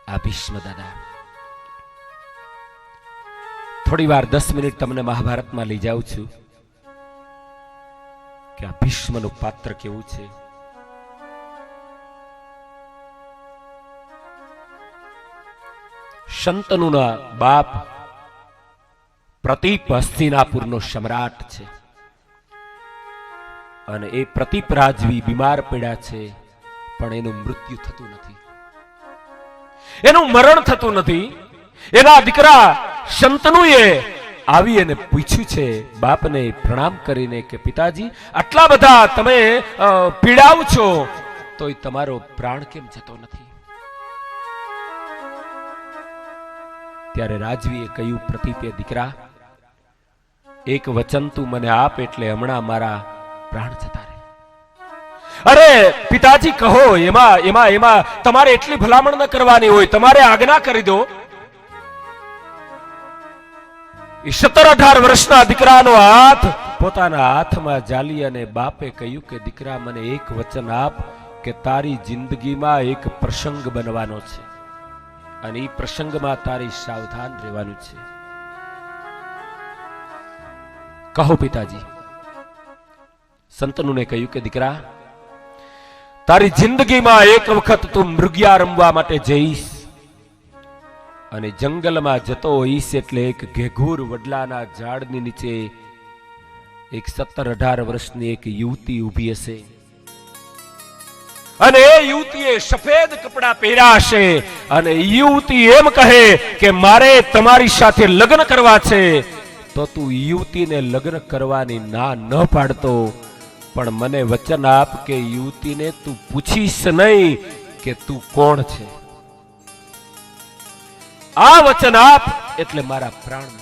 આ ભીષ્મ દાદા. થોડી વાર 10 મિનિટ તમને મહાભારતમાં લઈ જાઉં છું કે આ ભીષ્મનું પાત્ર કેવું છે. શંતનુના બાપ પ્રતિપ હસ્તિનાપુરનો સમ્રાટ છે અને એ પ્રતિપ રાજવી બીમાર પડ્યા છે પણ એનું મૃત્યુ થતું નથી, એનું મરણ થતું નથી. એના દીકરા શંતનુએ આવી અને પૂછ્યું છે બાપને પ્રણામ કરીને કે પિતાજી, આટલા બધા તમે પીડાવ છો તોય તમારો પ્રાણ કેમ જતો નથી? ત્યારે રાજવીએ કહ્યું, પ્રતિપે દીકરા, એક વચન તું મને આપ એટલે હમણાં મારા પ્રાણ જતા રહે. અરે પિતાજી કહો, એમાં એમાં એમાં તમારે એટલી ભલામણ ન કરવાની હોય, તમારે આજ્ઞા કરી દો. એ 17-18 વર્ષના દીકરાનો હાથ પોતાના હાથમાં ઝાલી અને બાપે કહ્યું કે દીકરા, મને એક વચન આપ કે તારી જિંદગીમાં એક પ્રસંગ બનવાનો છે અને એ પ્રસંગમાં તારી સાવધાન રહેવાનું છે. કહો પિતાજી. સંતનુને કહ્યું કે દીકરા, તારી જિંદગીમાં એક વખત તું મૃગિયા રમવા માટે જઈશ અને જંગલમાં જતો હોઈશ એટલે એક ઘેઘૂર વડલાના ઝાડની નીચે એક 17-18 વર્ષની એક યુવતી ઊભી હશે અને એ યુવતીએ સફેદ કપડા પહેર્યા હશે અને યુવતી એમ કહે કે મારે તમારી સાથે લગ્ન કરવા છે. તો તું યુવતીને લગ્ન કરવાની ના ન પાડતો, પણ મને વચન આપ કે યુવતીને તું પૂછીશ નહીં કે તું કોણ છે. આ વચન આપ એટલે મારા પ્રાણ.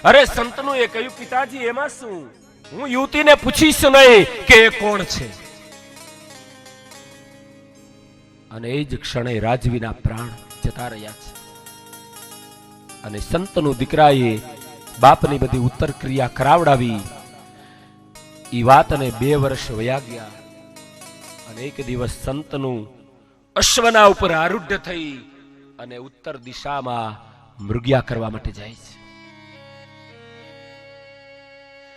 અરે સંતનું એ કહ્યું, પિતાજી એમાં શું, હું યુવતીને પૂછીશ નહીં કે એ કોણ છે. અને એ જ ક્ષણે રાજવીના પ્રાણ જતા રહ્યા છે. અને સંતનું દીકરાએ બાપની બધી ઉત્તર ક્રિયા કરાવડાવી. ઈ વાતને 2 વર્ષ વયા ગયા અને એક દિવસ સંતનું અશ્વના ઉપર આરૂઢ થઈ અને ઉત્તર દિશામાં મૃગયા કરવા માટે જાય છે.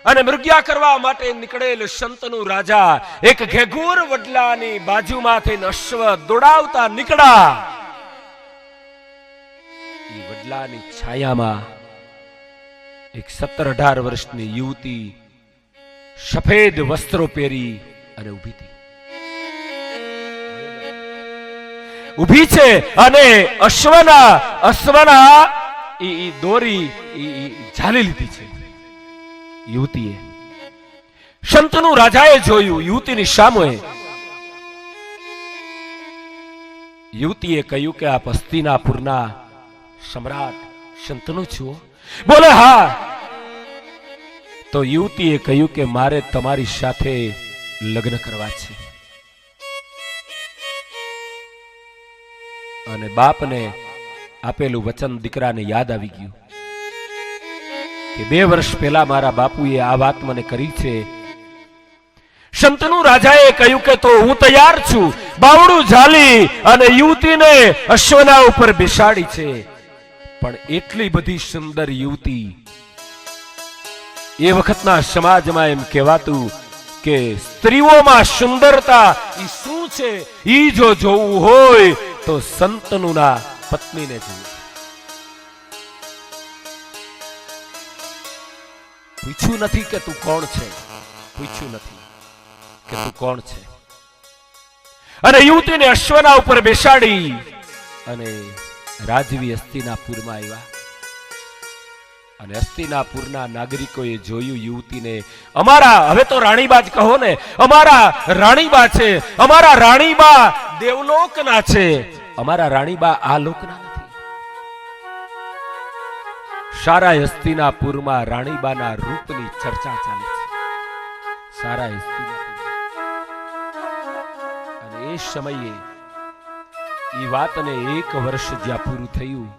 અને મૃગયા કરવા માટે નીકળેલ સંતનું રાજા એક ઘેઘૂર વડલાની બાજુમાંથી અશ્વ દોડાવતા નીકળ્યા. એ વડલાની છાયામાં એક 17-18 વર્ષની યુવતી સફેદ વસ્ત્રો પહેરી અને ઊભી છે અને અશ્વના દોરી ઝાલી લીધી છે યુવતીએ. સંતનું રાજાએ જોયું યુવતીની સામે. યુવતીએ કહ્યું કે આપ હસ્તિનાપુરના સમ્રાટ સંતનું છો? બોલે હા. તો યુવતીએ કહ્યું કે મારે તમારી સાથે લગ્ન કરવા છે. અને બાપને આપેલું વચન દીકરાને યાદ આવી ગયું કે 2 વર્ષ પહેલા મારા બાપુએ આ વાત મને કરી છે. સંતનું રાજાએ કહ્યું કે તો હું તૈયાર છું. બાવડું ઝાલી અને યુવતીને અશ્વના ઉપર બેસાડી છે. પણ એટલી બધી સુંદર યુવતી, એ વખતના સમાજમાં એમ કહેવાતું કે સ્ત્રીઓમાં સુંદરતા ઈ શું છે ઈ જો જોવું હોય તો સંતનુના પત્નીને જોવું. પૂછ્યું નથી કે તું કોણ છે, પૂછ્યું નથી કે તું કોણ છે. અને યુવતીને અશ્વના ઉપર બેસાડી અને રાજવી હસ્તિનાપુરમાં આવ્યા. અને હસ્તિનાપુરના નાગરિકોએ જોયું યુવતીને. અમારા, હવે તો રાણીબા જ કહો ને, અમારા રાણીબા છે, અમારા રાણીબા દેવલોકના છે, અમારા રાણીબા આ લોકના નથી. સારા હસ્તિનાપુરમાં રાણીબાના રૂપની ચર્ચા ચાલે છે. સારા હસ્તિનાપુર. અને એ સમયે એ વાતને 1 વર્ષ જ્યાં પૂરું થયું,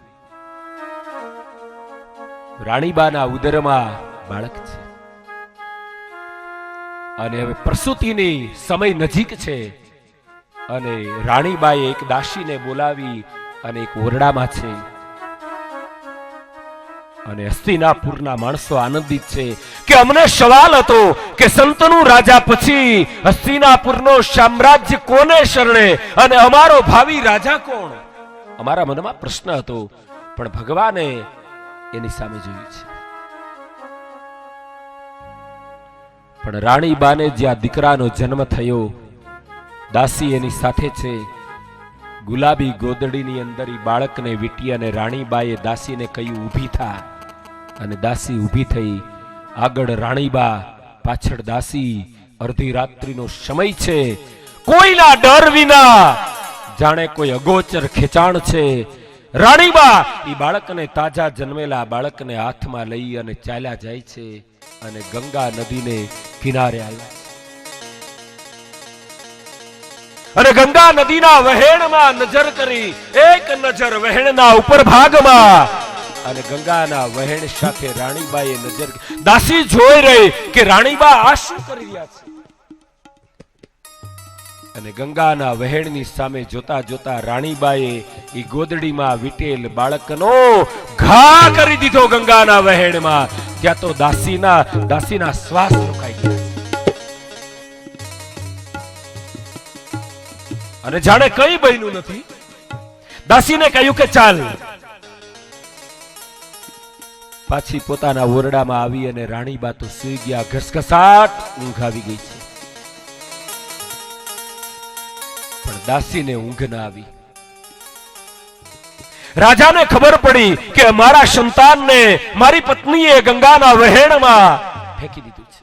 રાણીબાના ઉદરમાં બાળક છે અને હવે પ્રસૂતિની સમય નજીક છે. અને રાણીબાએ એક દાસીને બોલાવી અને એક ઓરડામાં છે. અને હસ્તિનાપુરના માણસો આનંદિત છે કે અમને સવાલ હતો કે સંતનું રાજા પછી હસ્તિનાપુરનો સામ્રાજ્ય કોને શરણે અને અમારો ભાવિ રાજા કોણ? અમારા મનમાં પ્રશ્ન હતો, પણ ભગવાને એની સામે જોયું છે. પણ રાણીબાને જ્યાં દીકરાનો જન્મ થયો, દાસી એની સાથે છે. ગુલાબી ગોદડીની અંદર ઈ બાળકને વીટી અને રાણીબાએ દાસીને કહ્યું ઊભી થા. અને દાસી ઊભી થઈ. આગળ રાણીબા, પાછળ દાસી. અડધી રાત્રિનો સમય છે. કોઈના ડર વિના, જાણે કોઈ અગોચર ખેંચાણ છે, રાણીબા એ બાળકને તાજા જન્મેલા બાળકને હાથમાં લઈ અને ચાલ્યા જાય છે અને ગંગા નદીને કિનારે આવ્યા અને ગંગા નદીના વહેણમાં નજર કરી, એક નજર વહેણના ઉપર ભાગમાં અને ગંગાના વહેણ સાથે રાણીબાએ નજર. દાસી જોઈ રહી કે રાણીબા આ શું કરી રહ્યા છે અને ગંગાના વહેણની સામે જોતા જોતા રાણીબાએ ઈ ગોદડીમાં વીટેલ બાળકનો ઘા કરી દીધો ગંગાના વહેણમાં. ત્યાં તો દાસીના શ્વાસ રોકાઈ ગયા અને જાણે કઈ બન્યું નથી. દાસીને કહ્યું કે ચાલ. પાછી પોતાના ઓરડામાં આવી અને રાણીબા તો સૂઈ ગયા. ઘસઘસાટ ઊંઘ આવી ગઈ છે, પણ દાસીને ઊંઘ ના આવી. રાજાને ખબર પડી કે મારા સંતાનને મારી પત્નીએ ગંગાના વહેણમાં ફેંકી દીધું છે.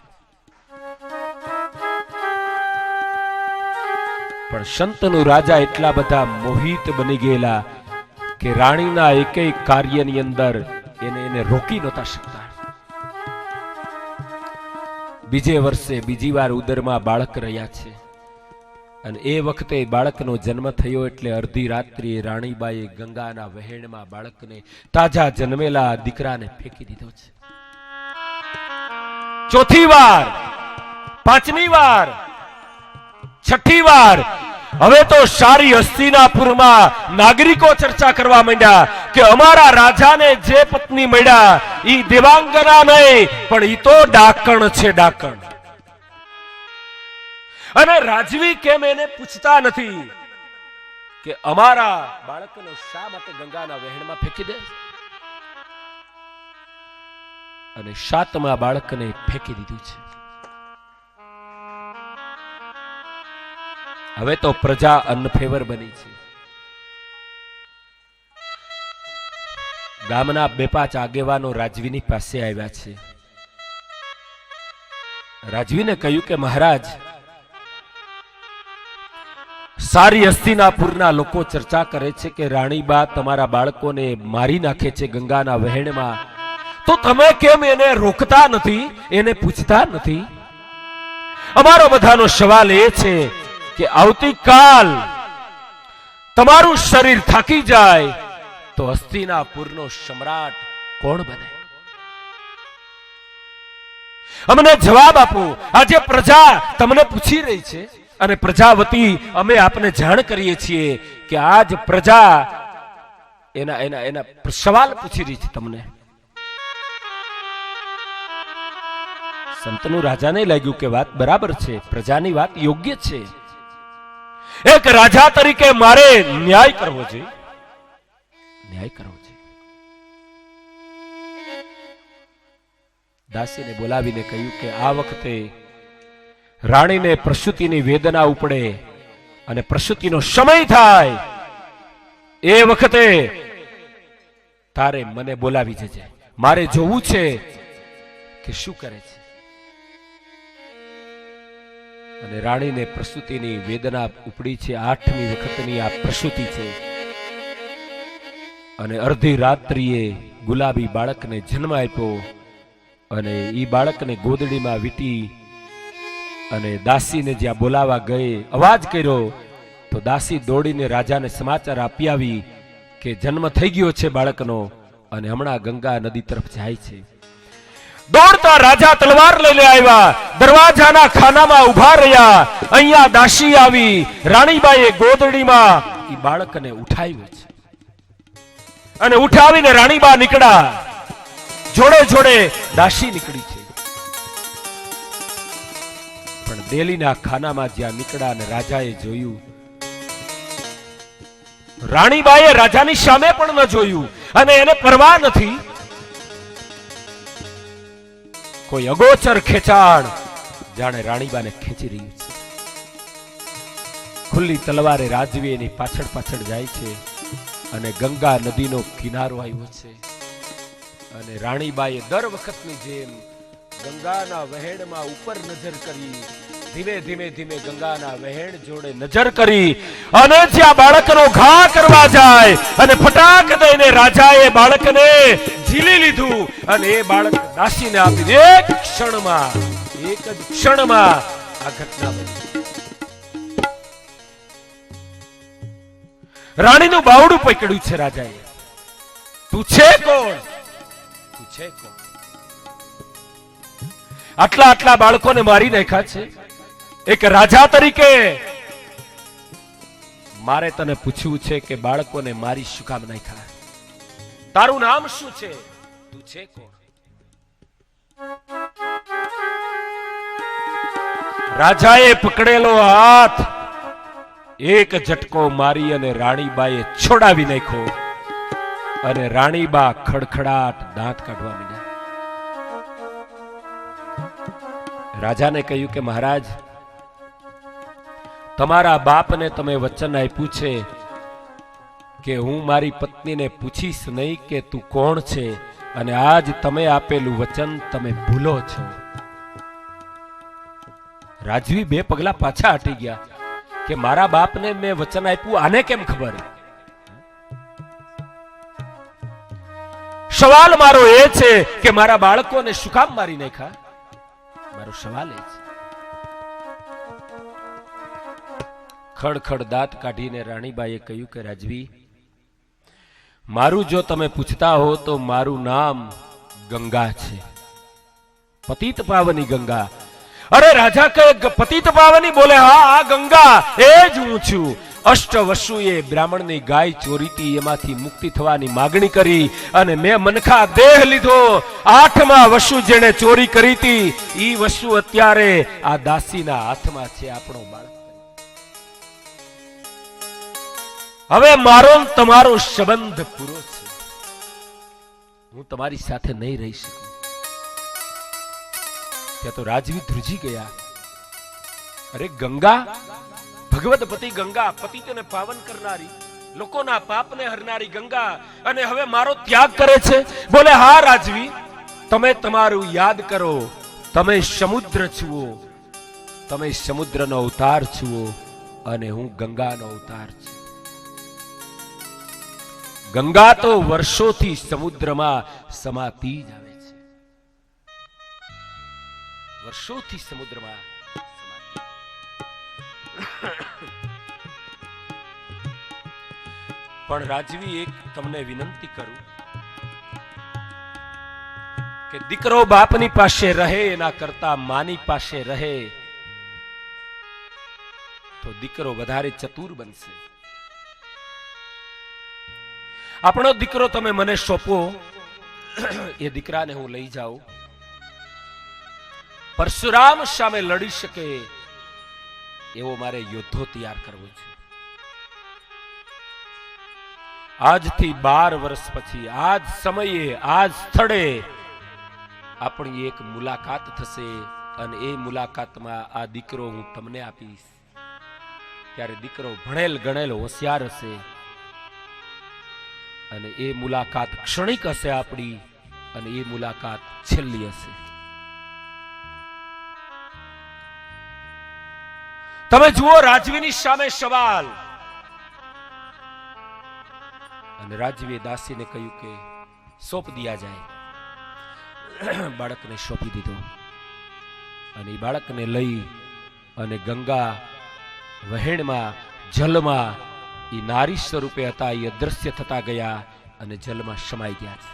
પણ શંતનુ રાજા એટલા બધા મોહિત બની ગયેલા કે રાણીના એકેય કાર્યની અંદર એને રોકી નહોતા શકતા. બીજે વર્ષે બીજી વાર ઉદરમાં બાળક રહ્યા છે અને એ વખતે બાળકનો જન્મ થયો એટલે અડધી રાત્રિએ રાણીબાએ ગંગાના વહેણમાં બાળકને, તાજા જન્મેલા દીકરાને ફેંકી દીધો છે. ચોથી વાર, પાંચમી વાર, છઠ્ઠી વાર. હવે તો સારી હસ્તિનાપુરમાં નાગરિકો ચર્ચા કરવા માંડ્યા કે અમારા રાજાને જે પત્ની મળ્યા ઈ દેવાંગના નહીં, પણ ઈ તો ડાકણ છે, ડાકણ. અને રાજવી કેમ એને પૂછતા નથી કે અમારા બાળકને શા માટે ગંગાના વહેણમાં ફેંકી દે? અને સાતમા બાળકને ફેંકી દીધું છે. હવે તો પ્રજા અનફેવર બની છે. ગામના બે પાંચ આગેવાનો રાજવીની પાસે આવ્યા છે. રાજવીને કહ્યું કે મહારાજ, સારી હસ્તિનાપુરના લોકો ચર્ચા કરે છે કે રાણીબા તમારા બાળકોને મારી નાખે છે ગંગાના વહેણમાં, તો તમે કેમ એને રોકતા નથી, એને પૂછતા નથી? અમારો બધાનો સવાલ એ છે કે આવતીકાલ તમારું શરીર થાકી જાય તો હસ્તિનાપુરનો સમ્રાટ કોણ બને? અમને જવાબ આપો. આજે પ્રજા તમને પૂછી રહી છે અને પ્રજા વતી અમે આપને જાણ કરીએ છીએ કે આજ પ્રજા એના સવાલ પૂછી રહી છે તમને. સંતનું રાજાને લાગ્યું કે વાત બરાબર છે, પ્રજાની વાત યોગ્ય છે. એક રાજા તરીકે મારે ન્યાય કરવો જોઈએ, ન્યાય કરવો જોઈએ. દાસીને બોલાવીને કહ્યું કે આ વખતે રાણીને પ્રસૂતિની વેદના ઉપડે અને પ્રસૂતિનો સમય થાય એ વખતે તારે મને બોલાવી જજે. મારે જોવું છે કે શું કરે છે. અને રાણીને પ્રસૂતિની વેદના ઉપડી છે. 8મી વખતની આ પ્રસૂતિ છે અને અડધી રાત્રિએ ગુલાબી બાળકને જન્મ આપ્યો અને ઈ બાળકને ગોદડીમાં વીટી અને દાસીને જ્યાં બોલાવા ગઈ, અવાજ કર્યો તો દાસી દોડીને રાજાને સમાચાર આપી આવી કે જન્મ થઈ ગયો છે બાળકનો અને હમણાં ગંગા નદી તરફ જાય છે. દોડતા રાજા તલવાર લઈને આવ્યા, દરવાજાના ખાનામાં ઉભા રહ્યા. અહીંયા દાસી આવી, રાણીબાએ ગોદડીમાં ઈ બાળકને ઉઠાવ્યું છે અને ઉઠાવીને રાણીબા નીકળ્યા. જોડે જોડે દાસી નીકળી છે. પણ દેલીના ખાનામાં જ્યાં નીકળ્યા અને રાજાએ જોયું, રાણીબાએ રાજાની સામે પણ ન જોયું અને એને પરવા નથી. કોઈ અગોચર ખેંચાણ જાણે રાણીબાને ખેંચી રહ્યું છે. ખુલ્લી તલવારે રાજવી એની પાછળ પાછળ જાય છે અને ગંગા નદીનો કિનારો આવ્યો છે અને રાણીબાએ દર વખતની જેમ ગંગાના વહેણમાં ઉપર નજર કરી ધીમે ધીમે ધીમે ગંગાના વહેણ જોડે નજર કરી અને જ્યાં બાળકનો ઘા કરવા જાય અને ફટાક દઈને રાજાએ બાળકને ઝીલી લીધું અને એ બાળક દાસીને આપી દીધું. એક જ ક્ષણમાં આ ઘટના બની. રાણીનું બાવડું પકડ્યું છે રાજાએ. તું છે કોણ? તું છે કોણ? આટલા બાળકોને મારી નાખ્યા છે. એક રાજા તરીકે મારે તને પૂછવું છે કે બાળકોને મારી શું કામ નાખ્યા? તારું નામ શું છે? તું છે કોણ? રાજાએ પકડેલો હાથ એક ઝટકો મારી અને રાણીબાએ છોડાવી નાખ્યો અને રાણીબા ખડખડાટ દાંત કાઢવા માંડ્યા. રાજાને કહ્યું કે મહારાજ, તમારા બાપને તમે વચન આપ્યું છે કે હું મારી પત્નીને પૂછીશ નહીં કે તું કોણ છે, અને આજ તમે આપેલું વચન તમે ભૂલો છો. રાજવી 2 પગલા પાછા હટી ગયા કે મારા બાપને મેં વચન આપ્યું, આને કેમ ખબર? સવાલ મારો એ છે કે મારા બાળકોને શું કામ મારી નાખ્યા? મારો સવાલ એ છે. ખડખડ દાંત કાઢીને રાણીબાઈએ કહ્યું કે રાજવી, મારું જો તમે પૂછતા હો તો મારું નામ ગંગા છે, પતિત પાવની ગંગા. અરે રાજા કહે પતિત પાવની? બોલે હા, આ ગંગા એ જ હું છું. અષ્ટવસુએ બ્રાહ્મણની ગાય ચોરીતી, એમાંથી મુક્તિ થવાની માગણી કરી અને મેં મનખા દેહ લીધો. 8મા વસુ જેણે ચોરી કરી હતી ઈ વસુ અત્યારે આ દાસીના હાથમાં છે, આપણો બાળક. હવે મારો તમારો સંબંધ પૂરો છે. હું તમારી સાથે નહીં રહી શકું. ત્યાં તો રાજવી ધ્રુજી ગયા. અરે ગંગા, ભગવત પતિ ગંગા, પતિતને પાવન કરનારી, લોકોના પાપને હરનારી ગંગા, અને હવે મારો ત્યાગ કરે છે? બોલે હા રાજવી, તમે તમારું યાદ કરો. તમે સમુદ્ર છુઓ, તમે સમુદ્રનો અવતાર છુઓ અને હું ગંગાનો અવતાર છું. ગંગા તો વર્ષોથી સમુદ્રમાં સમાતી જ આવે છે. વર્ષોથી સમુદ્રમાં. પણ રાજવી, એક તમને વિનંતી કરું કે દીકરો બાપની પાસે રહે એના કરતા માની પાસે રહે તો દીકરો વધારે ચતુર બનશે. આપણો દીકરો તમે મને સોંપો, એ દીકરાને હું લઈ જાઉં. પરશુરામ સામે લડી શકે એવો મારે યોદ્ધો તૈયાર કરવો છે. આજથી 12 વર્ષ પછી આ જ સમયે આ જ સ્થળે આપણી એક મુલાકાત થશે અને એ મુલાકાતમાં આ દીકરો હું તમને આપીશ. ત્યારે દીકરો ભણેલ ગણેલ હોશિયાર હશે અને એ મુલાકાત ક્ષણિક હશે આપણી, અને એ મુલાકાત છેલ્લી હશે. તમે જુઓ રાજવીની સામે સવાલ. અને રાજવીએ દાસીને કહ્યું કે સોંપ દિયા જાય. બાળકને સોંપી દીધો અને એ બાળકને લઈ અને ગંગા વહેણમાં, જલમાં એ નારી સ્વરૂપે હતા એ અદ્રશ્ય થતા ગયા અને જલમાં સમાઈ ગયા છે.